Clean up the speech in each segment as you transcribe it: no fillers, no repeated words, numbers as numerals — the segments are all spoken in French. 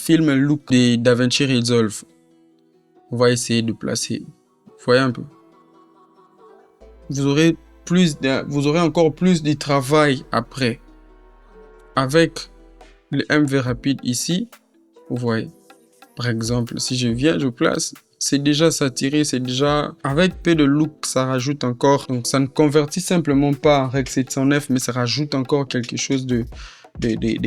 Film Look de DaVinci Resolve. On va essayer de placer. Vous voyez un peu. Vous aurez encore plus de travail après. Avec le MV rapide ici, vous voyez. Par exemple, si je viens, je place, c'est déjà saturé, c'est déjà... Avec peu de look, ça rajoute encore. Donc, ça ne convertit simplement pas en Rec 709, mais ça rajoute encore quelque chose de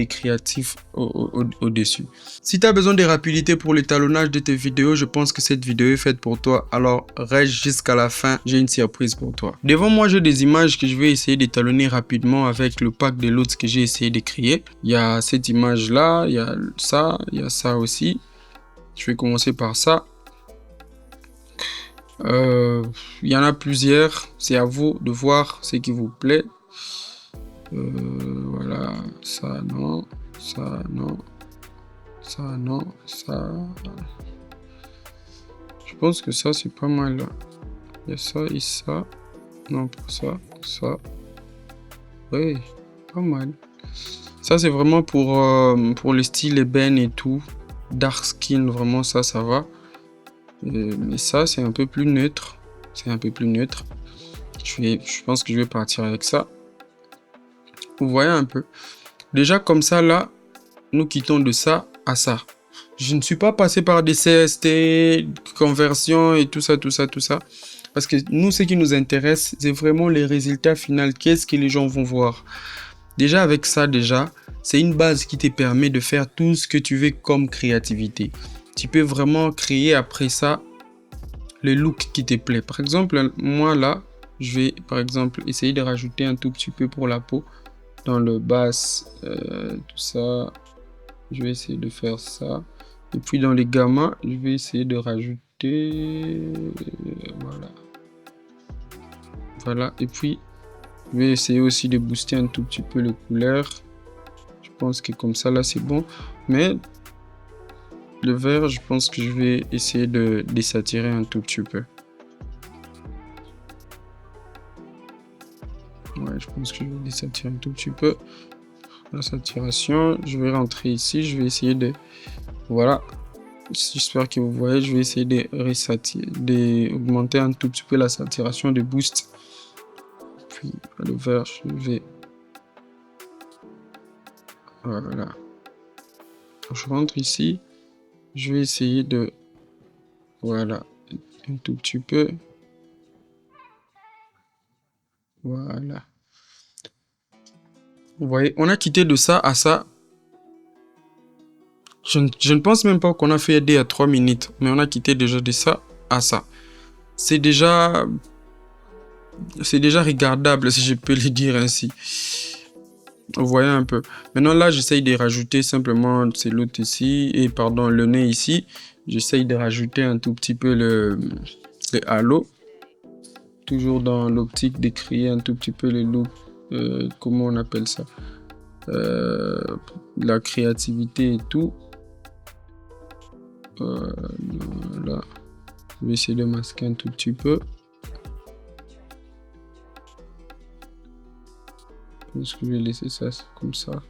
créatif au-dessus. Si tu as besoin de rapidité pour l'étalonnage de tes vidéos, je pense que cette vidéo est faite pour toi. Alors, reste jusqu'à la fin, j'ai une surprise pour toi. Devant moi, j'ai des images que je vais essayer d'étalonner rapidement avec le pack de lots que j'ai essayé de créer. Il y a cette image-là, il y a ça aussi. Je vais commencer par ça. Il y en a plusieurs. C'est à vous de voir ce qui vous plaît. Voilà. Ça, non. Ça, non. Ça, non. Ça. Je pense que ça, c'est pas mal. Il y a ça et ça. Non, pas ça. Ça. Oui, pas mal. Ça, c'est vraiment pour le style ébène et tout. Dark skin, vraiment, ça va. Mais ça, c'est un peu plus neutre. C'est un peu plus neutre. Je pense que je vais partir avec ça. Vous voyez un peu. Déjà, comme ça, là, nous quittons de ça à ça. Je ne suis pas passé par des CST, conversion et tout ça. Parce que nous, ce qui nous intéresse, c'est vraiment les résultats finaux. Qu'est-ce que les gens vont voir? Déjà, avec ça, c'est une base qui te permet de faire tout ce que tu veux comme créativité. Tu peux vraiment créer après ça le look qui te plaît. Par exemple, moi là, je vais par exemple essayer de rajouter un tout petit peu pour la peau dans le bas, tout ça. Je vais essayer de faire ça. Et puis dans les gammas, je vais essayer de rajouter, voilà. Et puis je vais essayer aussi de booster un tout petit peu les couleurs. Je pense que comme ça là c'est bon, mais le vert, je pense que je vais essayer de désaturer un tout petit peu. Ouais, je pense que je vais désaturer un tout petit peu. La saturation, je vais rentrer ici, je vais essayer de... Voilà. J'espère que vous voyez, je vais essayer d'augmenter un tout petit peu la saturation de boost. Puis le vert, je vais... Voilà. Je rentre ici. Je vais essayer de... Voilà. Un tout petit peu. Voilà. Vous voyez, on a quitté de ça à ça. Je ne pense même pas qu'on a fait aider à 3 minutes. Mais on a quitté déjà de ça à ça. C'est déjà regardable, si je peux le dire ainsi. Vous voyez un peu. Maintenant là, j'essaye de rajouter simplement c'est l'autre ici. Et pardon, le nez ici. J'essaye de rajouter un tout petit peu le halo. Toujours dans l'optique de créer un tout petit peu le look. Comment on appelle ça? La créativité et tout. Voilà. Je vais essayer de masquer un tout petit peu. Je pense que je vais laisser ça comme ça.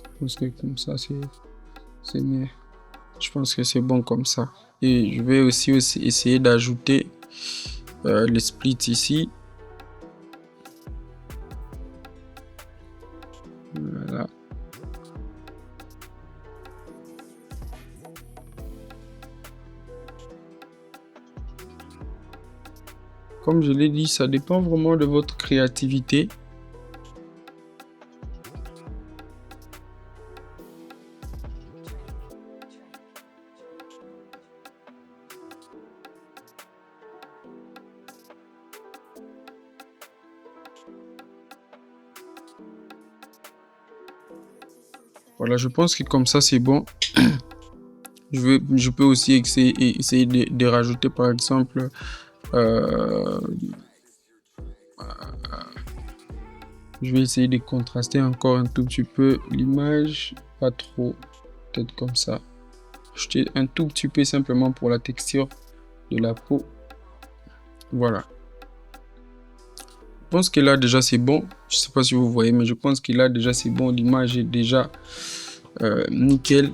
Je pense que comme ça, c'est mieux. Je pense que c'est bon comme ça. Et je vais aussi essayer d'ajouter le split ici. Voilà. Comme je l'ai dit, ça dépend vraiment de votre créativité. Voilà, je pense que comme ça, c'est bon. Je peux aussi essayer de rajouter, par exemple, je vais essayer de contraster encore un tout petit peu l'image, pas trop, peut-être comme ça. Jeter un tout petit peu simplement pour la texture de la peau. Voilà. pense que là déjà c'est bon. Je sais pas si vous voyez, mais je pense que là déjà c'est bon. L'image est déjà nickel.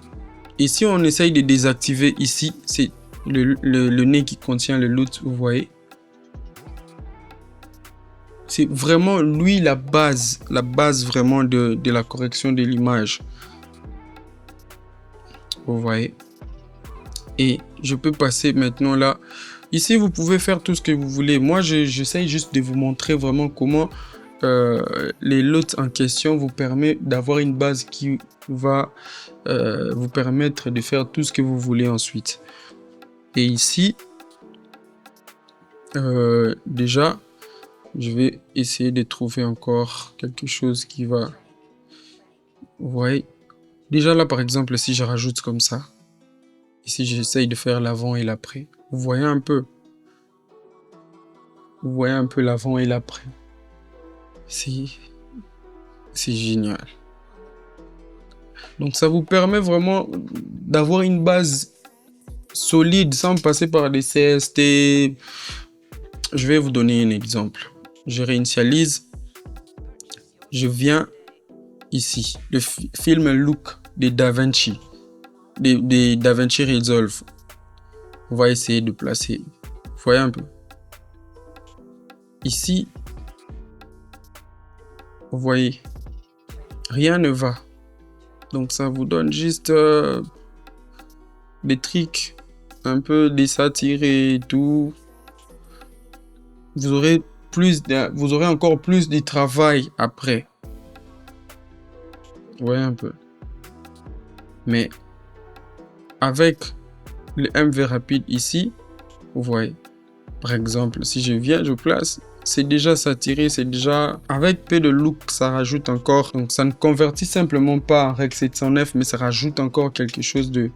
Et si on essaye de désactiver ici, c'est le nez qui contient le loot, vous voyez. C'est vraiment lui la base vraiment de la correction de l'image. Vous voyez. Et je peux passer maintenant là. Ici, vous pouvez faire tout ce que vous voulez. Moi, j'essaye juste de vous montrer vraiment comment les lots en question vous permet d'avoir une base qui va vous permettre de faire tout ce que vous voulez ensuite. Et ici, déjà, je vais essayer de trouver encore quelque chose qui va... Vous voyez, déjà là, par exemple, si je rajoute comme ça, ici, j'essaye de faire l'avant et l'après. Vous voyez un peu? Vous voyez un peu l'avant et l'après? C'est génial. Donc, ça vous permet vraiment d'avoir une base solide sans passer par des CST. Je vais vous donner un exemple. Je réinitialise. Je viens ici. Le film Look de DaVinci. De DaVinci Resolve. On va essayer de placer. Vous voyez un peu. Ici, vous voyez, rien ne va. Donc ça vous donne juste des tricks, un peu des satires et tout. Vous aurez encore plus de travail après. Vous voyez un peu. Mais avec le MV rapide ici, vous voyez. Par exemple, si je viens, je place, c'est déjà saturé, c'est déjà... Avec peu de look, ça rajoute encore. Donc ça ne convertit simplement pas en Rec 709, mais ça rajoute encore quelque chose de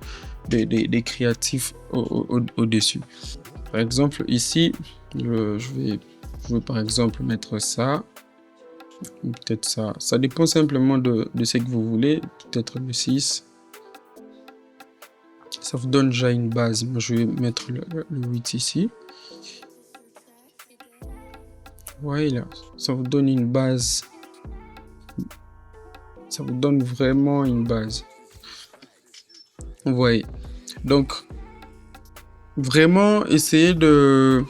créatif au-dessus. Par exemple, ici, je vais par exemple mettre ça. Peut-être ça. Ça dépend simplement de ce que vous voulez. Peut-être le 6. Ça vous donne déjà une base. Moi, je vais mettre le 8 ici. Voilà, ça vous donne une base. Ça vous donne vraiment une base. Vous voyez. Donc, vraiment, essayez de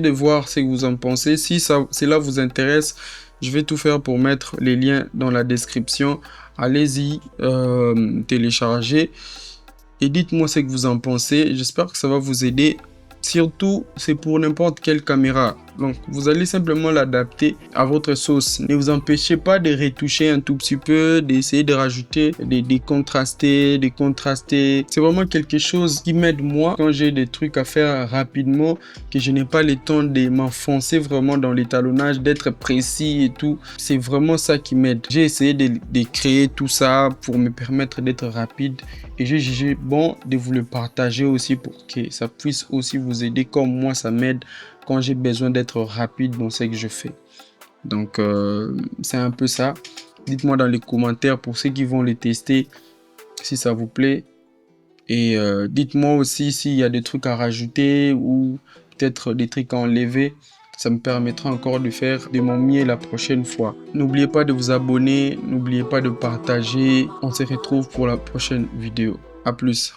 voir ce que vous en pensez. Si cela vous intéresse, je vais tout faire pour mettre les liens dans la description. Allez-y, téléchargez. Et dites-moi ce que vous en pensez. J'espère que ça va vous aider. Surtout, c'est pour n'importe quelle caméra. Donc, vous allez simplement l'adapter à votre sauce. Ne vous empêchez pas de retoucher un tout petit peu, d'essayer de rajouter, de contraster, de contraster. C'est vraiment quelque chose qui m'aide moi quand j'ai des trucs à faire rapidement, que je n'ai pas le temps de m'enfoncer vraiment dans l'étalonnage, d'être précis et tout. C'est vraiment ça qui m'aide. J'ai essayé de créer tout ça pour me permettre d'être rapide. Et j'ai jugé bon de vous le partager aussi pour que ça puisse aussi vous aider comme moi ça m'aide quand j'ai besoin d'être rapide dans ce que je fais. Donc c'est un peu ça. Dites-moi dans les commentaires pour ceux qui vont les tester si ça vous plaît. Et dites-moi aussi s'il y a des trucs à rajouter ou peut-être des trucs à enlever. Ça me permettra encore de faire de mon mieux la prochaine fois. N'oubliez pas de vous abonner, n'oubliez pas de partager. On se retrouve pour la prochaine vidéo. À plus.